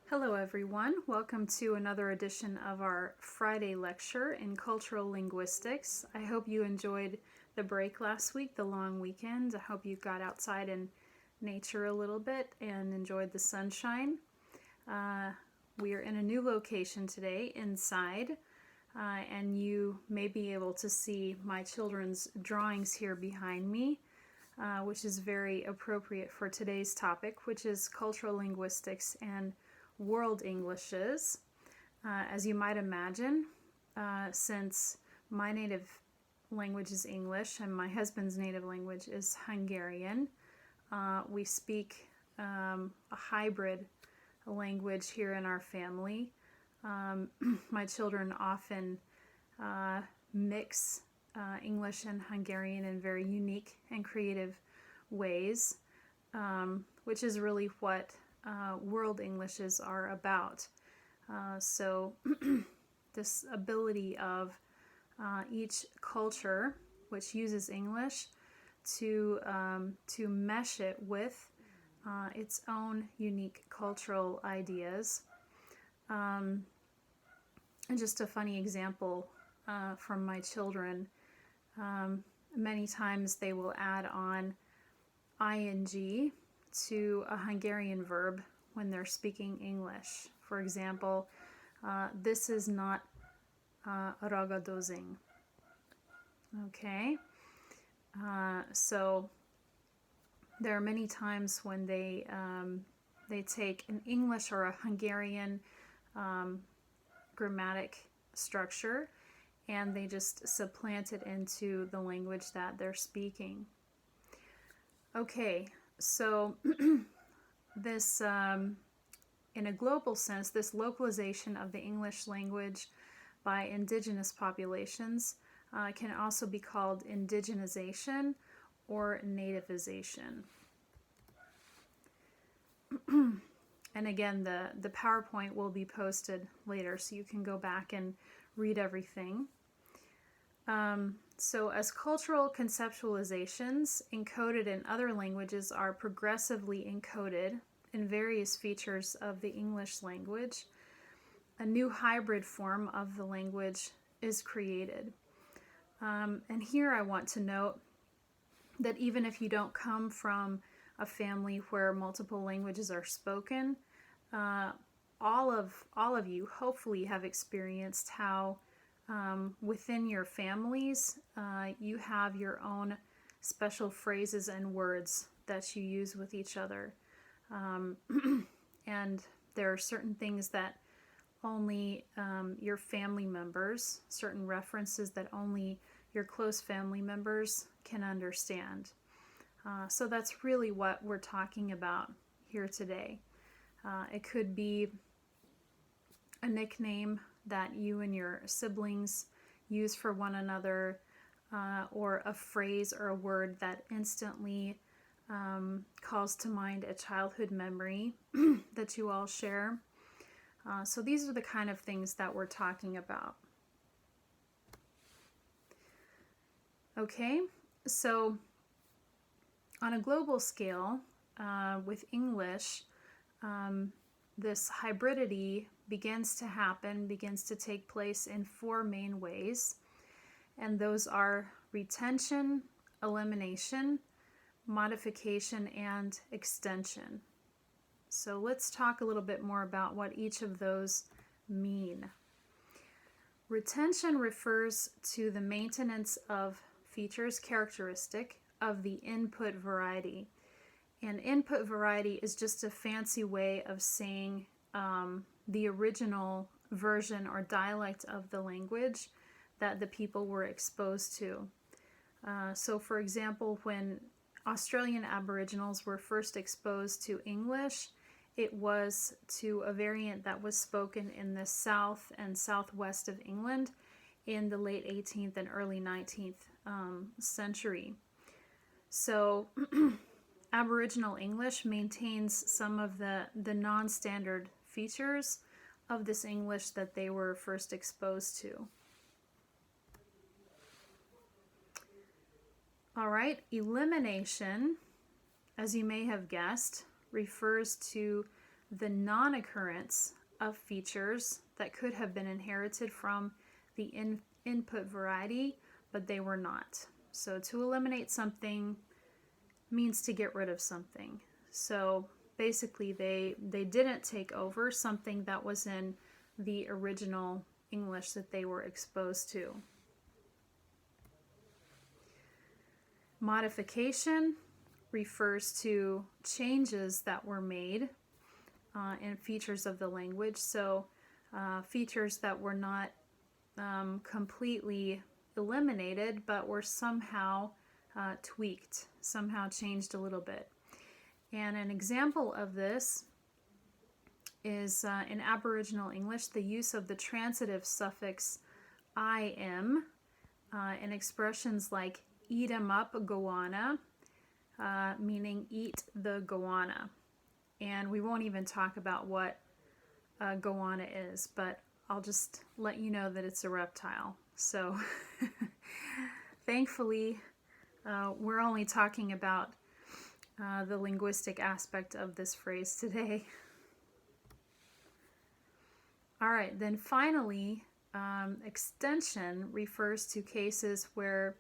Hello everyone, welcome to another edition of our Friday lecture in Cultural Linguistics. I hope you enjoyed the break last week, the long weekend. I hope you got outside in nature a little bit and enjoyed the sunshine. We are in a new location today, inside, and you may be able to see my children's drawings here behind me, which is very appropriate for today's topic, which is cultural linguistics and world Englishes. As you might imagine, since my native language is English and my husband's native language is Hungarian, we speak a hybrid language here in our family. My children often mix English and Hungarian in very unique and creative ways, which is really what world Englishes are about. So this ability of each culture which uses English to mesh it with its own unique cultural ideas. And just a funny example from my children, many times they will add on ing to a Hungarian verb when they're speaking English. For example, this is not ragadozing. Okay, so there are many times when they take an English or a Hungarian grammatic structure and they just supplant it into the language that they're speaking. Okay, so this, in a global sense, this localization of the English language by indigenous populations can also be called indigenization or nativization. And again, the PowerPoint will be posted later, so you can go back and read everything. So as cultural conceptualizations encoded in other languages are progressively encoded in various features of the English language, a new hybrid form of the language is created. And here I want to note that even if you don't come from a family where multiple languages are spoken, all of you hopefully have experienced how within your families, you have your own special phrases and words that you use with each other. And there are certain things that only your family members, certain references that only your close family members can understand. So that's really what we're talking about here today. It could be a nickname that you and your siblings use for one another, or a phrase or a word that instantly calls to mind a childhood memory that you all share. So these are the kind of things that we're talking about. Okay, so on a global scale, with English, this hybridity begins to take place in four main ways, and those are retention, elimination, modification, and extension. So let's talk a little bit more about what each of those mean. Retention refers to the maintenance of features characteristic of the input variety. And input variety is just a fancy way of saying the original version or dialect of the language that the people were exposed to. So for example, when Australian Aboriginals were first exposed to English, it was to a variant that was spoken in the south and southwest of England in the late 18th and early 19th century. So Aboriginal English maintains some of the non-standard features of this English that they were first exposed to. All right, elimination, as you may have guessed, refers to the non-occurrence of features that could have been inherited from the input variety, but they were not. So to eliminate something means to get rid of something. So basically they didn't take over something that was in the original English that they were exposed to. Modification refers to changes that were made in features of the language. So features that were not completely eliminated, but were somehow tweaked, somehow changed a little bit. And an example of this is in Aboriginal English, the use of the transitive suffix "im" in expressions like "eat 'em up goanna," meaning eat the goanna. And we won't even talk about what goanna is, but I'll just let you know that it's a reptile. So thankfully, we're only talking about the linguistic aspect of this phrase today. All right, then finally, extension refers to cases where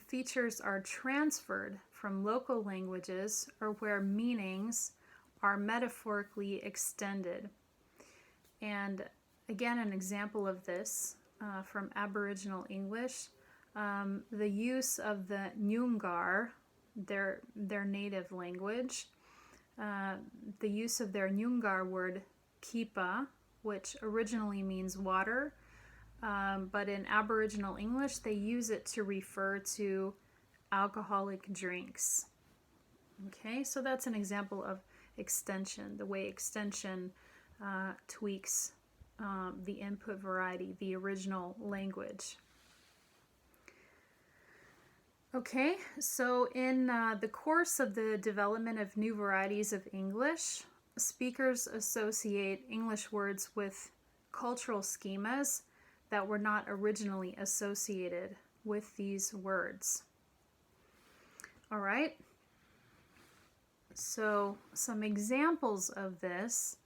features are transferred from local languages or where meanings are metaphorically extended. And again, an example of this from Aboriginal English, the use of the Nyungar, their native language, the use of their Nyungar word kipa, which originally means water, but in Aboriginal English they use it to refer to alcoholic drinks. Okay, so that's an example of extension, the way extension tweaks the input variety, the original language. Okay, so in the course of the development of new varieties of English, speakers associate English words with cultural schemas that were not originally associated with these words. All right, so some examples of this,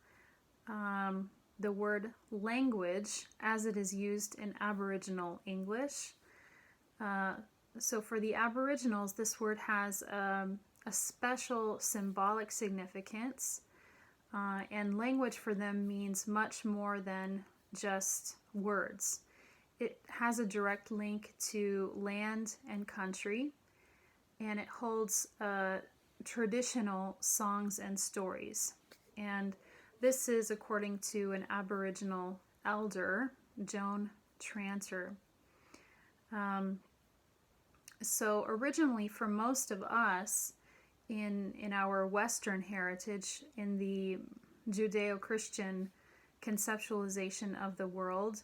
the word language as it is used in Aboriginal English. So for the Aboriginals, this word has a special symbolic significance, and language for them means much more than just words. It has a direct link to land and country, and it holds traditional songs and stories. And this is according to an Aboriginal elder, Joan Tranter. So originally, for most of us in our Western heritage, in the Judeo-Christian conceptualization of the world,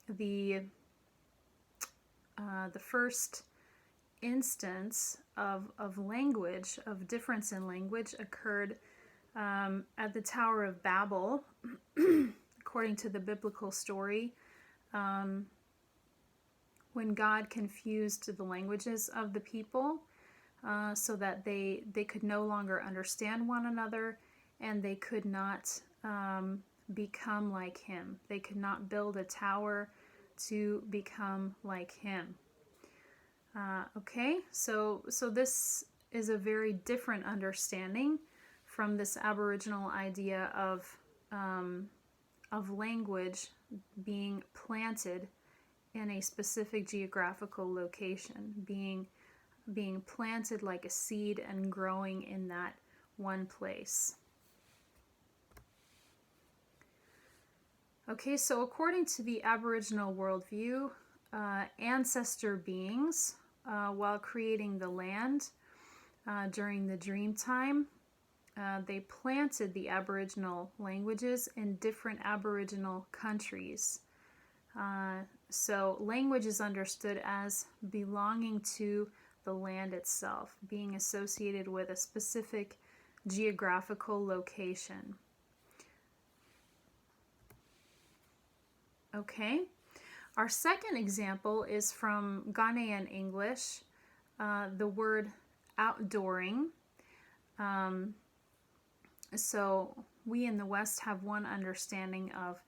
the first instance of language, of difference in language, occurred at the Tower of Babel, according to the biblical story, when God confused the languages of the people so that they could no longer understand one another, and they could not become like him. They could not build a tower to become like him. Okay, so this is a very different understanding from this Aboriginal idea of language being planted in a specific geographical location, being planted like a seed and growing in that one place. Okay, so according to the Aboriginal worldview, ancestor beings, while creating the land during the dream time, they planted the Aboriginal languages in different Aboriginal countries. So language is understood as belonging to the land itself, being associated with a specific geographical location. Okay, our second example is from Ghanaian English, the word outdooring. So we in the West have one understanding of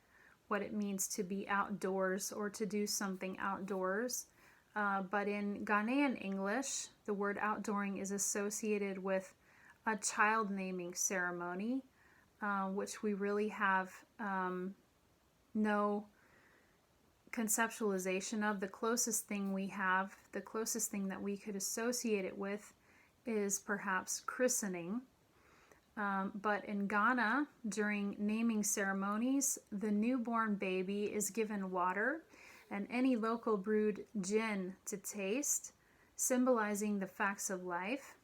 what it means to be outdoors or to do something outdoors. But in Ghanaian English, the word outdooring is associated with a child naming ceremony, which we really have no conceptualization of. The closest thing we have, the closest thing that we could associate it with, is perhaps christening. But in Ghana, during naming ceremonies, the newborn baby is given water and any local brewed gin to taste, symbolizing the facts of life,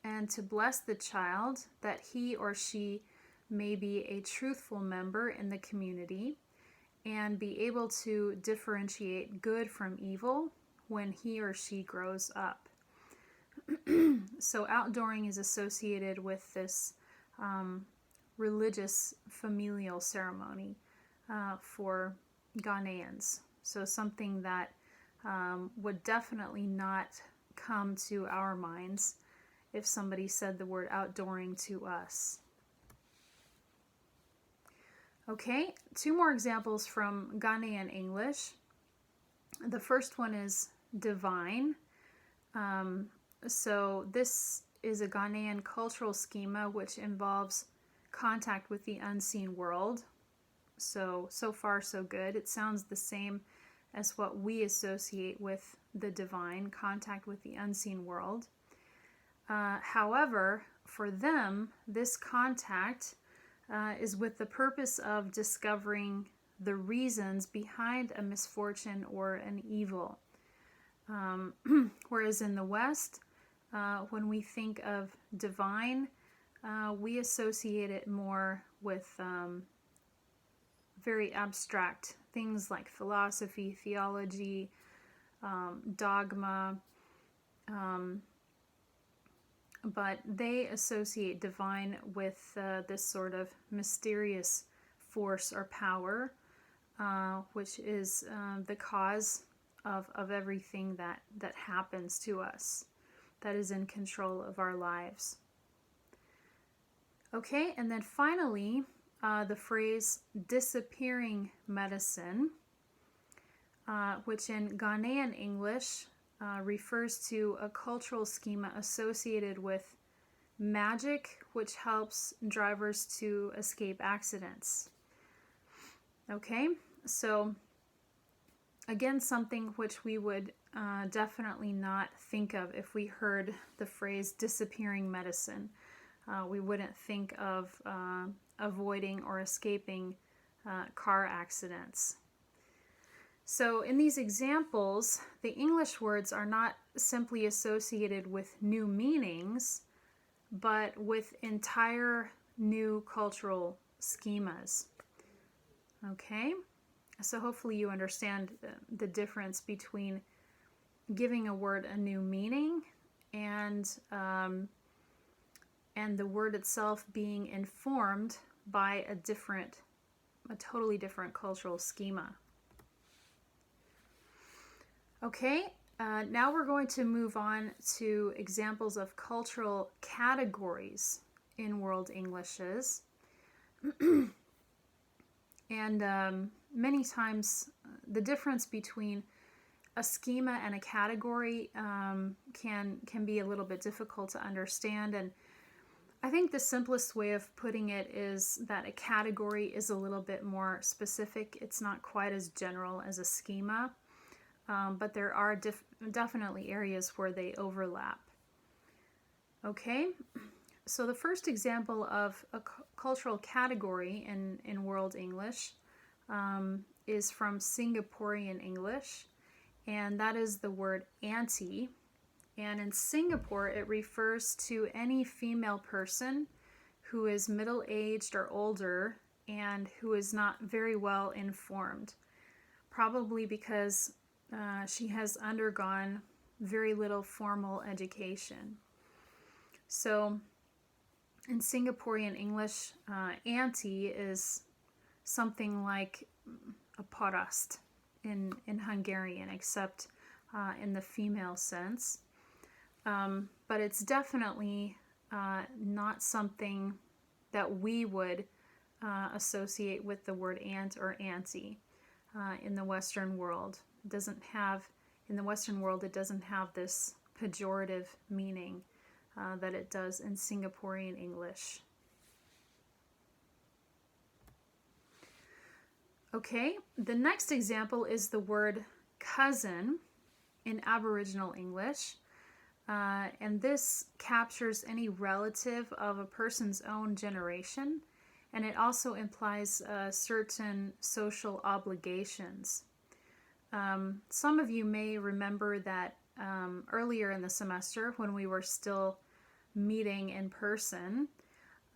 and to bless the child that he or she may be a truthful member in the community and be able to differentiate good from evil when he or she grows up. So outdooring is associated with this religious familial ceremony for Ghanaians. So something that would definitely not come to our minds if somebody said the word outdooring to us. Okay, two more examples from Ghanaian English. The first one is divine. So this is a Ghanaian cultural schema which involves contact with the unseen world. So far so good. It sounds the same as what we associate with the divine, contact with the unseen world. However, for them, this contact is with the purpose of discovering the reasons behind a misfortune or an evil. Whereas in the West, when we think of divine, we associate it more with very abstract things like philosophy, theology, dogma, but they associate divine with this sort of mysterious force or power, which is the cause of everything that happens to us, that is in control of our lives. Okay, and then finally, the phrase disappearing medicine, which in Ghanaian English refers to a cultural schema associated with magic, which helps drivers to escape accidents. Okay, so again, something which we would definitely not think of if we heard the phrase disappearing medicine. We wouldn't think of avoiding or escaping car accidents. So in these examples, the English words are not simply associated with new meanings, but with entire new cultural schemas. Okay? So hopefully you understand the difference between giving a word a new meaning and the word itself being informed by a totally different cultural schema. Okay, now we're going to move on to examples of cultural categories in World Englishes. And many times the difference between a schema and a category can be a little bit difficult to understand, and I think the simplest way of putting it is that a category is a little bit more specific. It's not quite as general as a schema, but there are definitely areas where they overlap. Okay, so the first example of a cultural category in World English is from Singaporean English, and that is the word auntie. And in Singapore, it refers to any female person who is middle-aged or older and who is not very well informed, probably because she has undergone very little formal education. So in Singaporean English, auntie is something like a parast in Hungarian, except in the female sense. But it's definitely not something that we would associate with the word aunt or auntie in the Western world. In the Western world, it doesn't have this pejorative meaning that it does in Singaporean English. Okay, the next example is the word cousin in Aboriginal English. And this captures any relative of a person's own generation, and it also implies certain social obligations. Some of you may remember that earlier in the semester, when we were still meeting in person,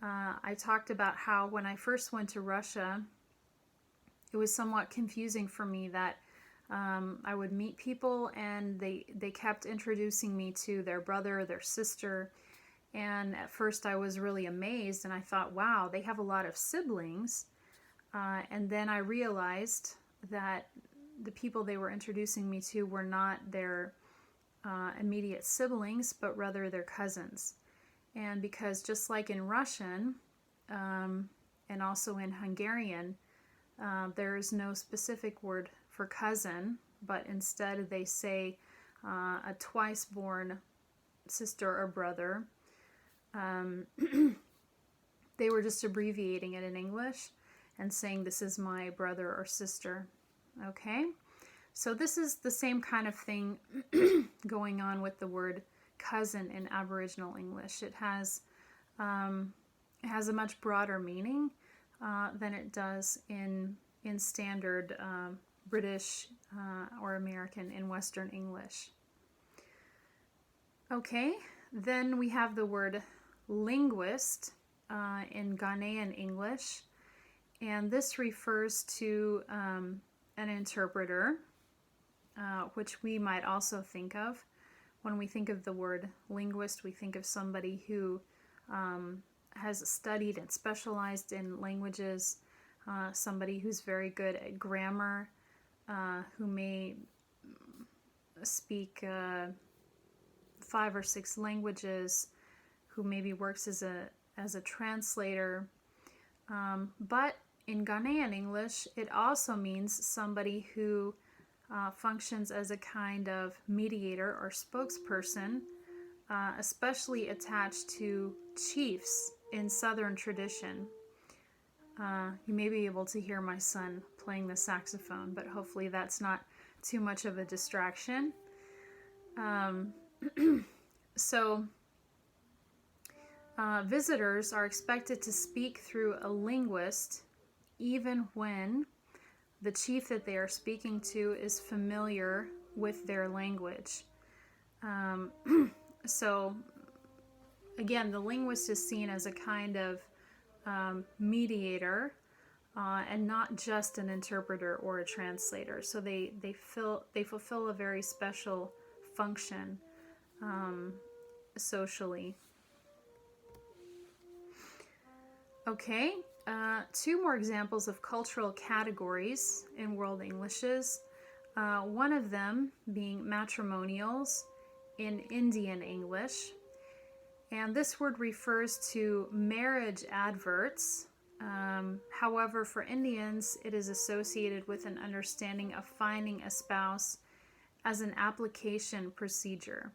I talked about how when I first went to Russia, it was somewhat confusing for me that I would meet people and they kept introducing me to their brother, their sister. And at first I was really amazed and I thought, wow, they have a lot of siblings. And then I realized that the people they were introducing me to were not their immediate siblings, but rather their cousins. And because just like in Russian and also in Hungarian, there is no specific word for cousin, but instead they say a twice-born sister or brother. They were just abbreviating it in English and saying this is my brother or sister. Okay, so this is the same kind of thing going on with the word cousin in Aboriginal English. It has a much broader meaning than it does in standard British or American in Western English. Okay, then we have the word linguist in Ghanaian English, and this refers to an interpreter, which we might also think of. When we think of the word linguist, we think of somebody who has studied and specialized in languages, somebody who's very good at grammar, who may speak 5 or 6 languages, who maybe works as a translator. But in Ghanaian English, it also means somebody who functions as a kind of mediator or spokesperson, especially attached to chiefs in Southern tradition. You may be able to hear my son playing the saxophone, but hopefully that's not too much of a distraction. So visitors are expected to speak through a linguist even when the chief that they are speaking to is familiar with their language. So again, the linguist is seen as a kind of mediator and not just an interpreter or a translator. So they fulfill a very special function socially. Okay, 2 more examples of cultural categories in World Englishes. One of them being matrimonials in Indian English. And this word refers to marriage adverts. However, for Indians, it is associated with an understanding of finding a spouse as an application procedure.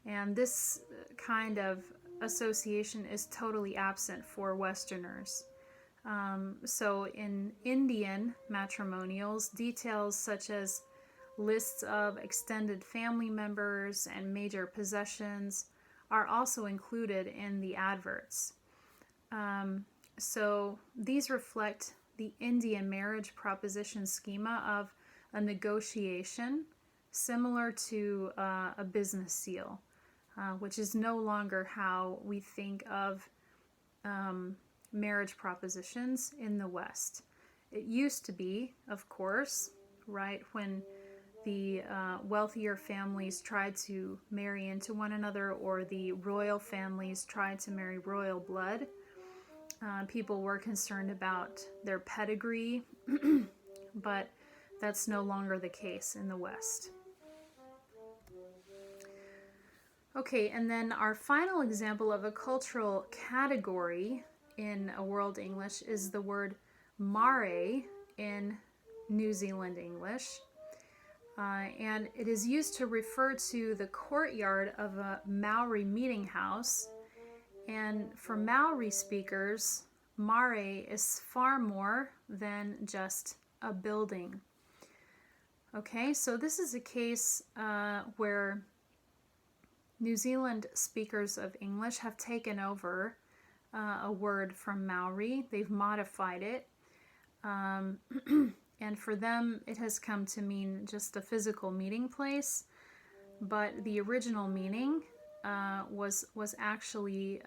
And this kind of association is totally absent for Westerners. So in Indian matrimonials, details such as lists of extended family members and major possessions are also included in the adverts. So these reflect the Indian marriage proposition schema of a negotiation similar to a business seal, which is no longer how we think of marriage propositions in the West. It used to be, of course, right, when the wealthier families tried to marry into one another, or the royal families tried to marry royal blood. People were concerned about their pedigree, but that's no longer the case in the West. Okay, and then our final example of a cultural category in a World English is the word mare in New Zealand English. And it is used to refer to the courtyard of a Maori meeting house. And for Maori speakers, mare is far more than just a building. Okay, so this is a case where New Zealand speakers of English have taken over a word from Maori. They've modified it. And for them, it has come to mean just a physical meeting place. But the original meaning was actually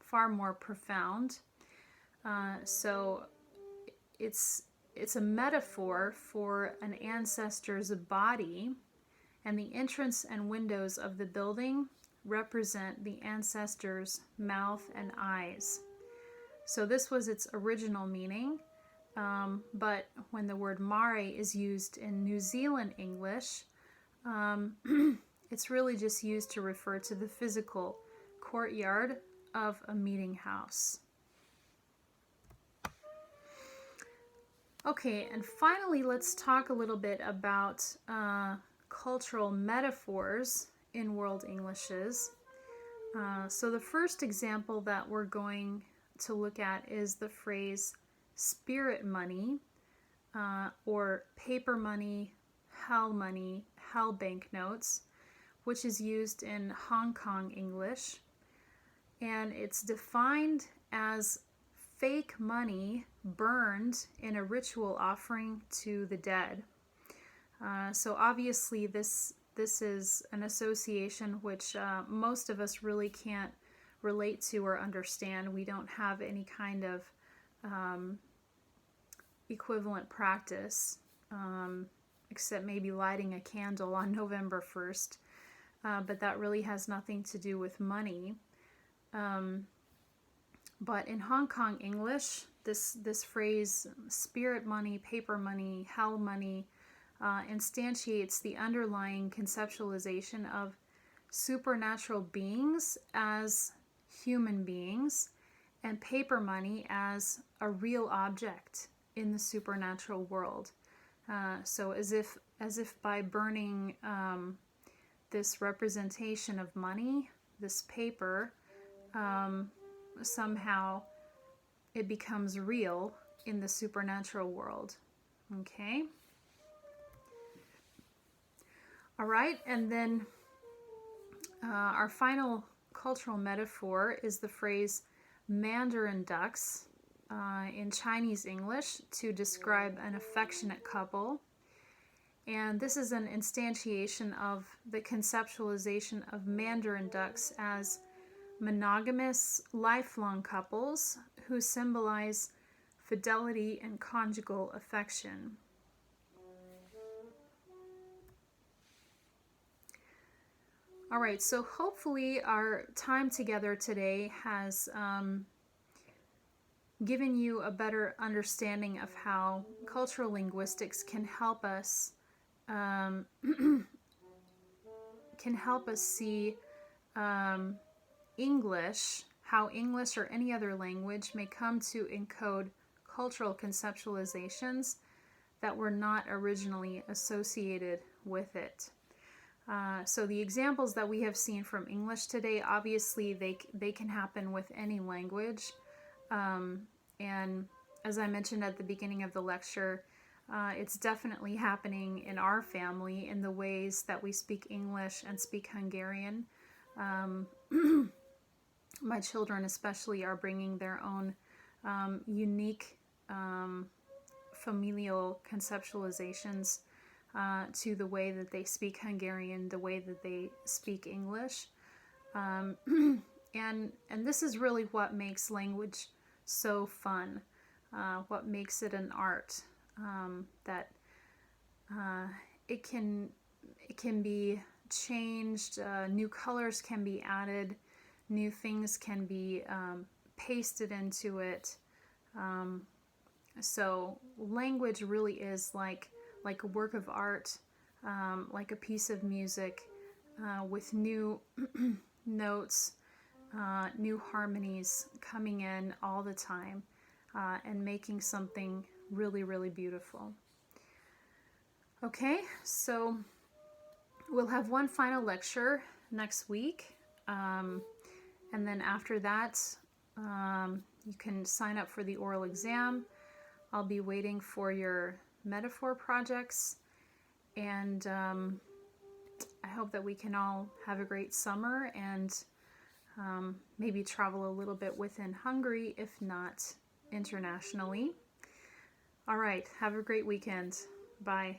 far more profound. So it's a metaphor for an ancestor's body, and the entrance and windows of the building represent the ancestor's mouth and eyes. So this was its original meaning, but when the word mare is used in New Zealand English, it's really just used to refer to the physical courtyard of a meeting house. Okay, and finally, let's talk a little bit about cultural metaphors in World Englishes. So the first example that we're going to look at is the phrase spirit money, or paper money, hell banknotes, which is used in Hong Kong English. And it's defined as fake money burned in a ritual offering to the dead. So obviously this is an association which most of us really can't relate to or understand. We don't have any kind of equivalent practice, except maybe lighting a candle on November 1st. But that really has nothing to do with money. But in Hong Kong English, this phrase, spirit money, paper money, hell money, instantiates the underlying conceptualization of supernatural beings as human beings, and paper money as a real object in the supernatural world. So as if by burning this representation of money, this paper, somehow it becomes real in the supernatural world. Okay? All right, and then our final cultural metaphor is the phrase Mandarin ducks in Chinese English to describe an affectionate couple. And this is an instantiation of the conceptualization of Mandarin ducks as monogamous, lifelong couples who symbolize fidelity and conjugal affection. All right, so hopefully our time together today has given you a better understanding of how cultural linguistics can help us see English, how English or any other language may come to encode cultural conceptualizations that were not originally associated with it. So the examples that we have seen from English today, obviously they can happen with any language. And as I mentioned at the beginning of the lecture, it's definitely happening in our family in the ways that we speak English and speak Hungarian. My children especially are bringing their own unique familial conceptualizations to the way that they speak Hungarian, the way that they speak English. And this is really what makes language so fun, what makes it an art, that it can be changed, new colors can be added, new things can be pasted into it. So language really is like a work of art, like a piece of music with new notes, new harmonies coming in all the time and making something really, really beautiful. Okay, so we'll have one final lecture next week. And then after that, you can sign up for the oral exam. I'll be waiting for your metaphor projects. And I hope that we can all have a great summer and maybe travel a little bit within Hungary, if not internationally. All right, have a great weekend. Bye.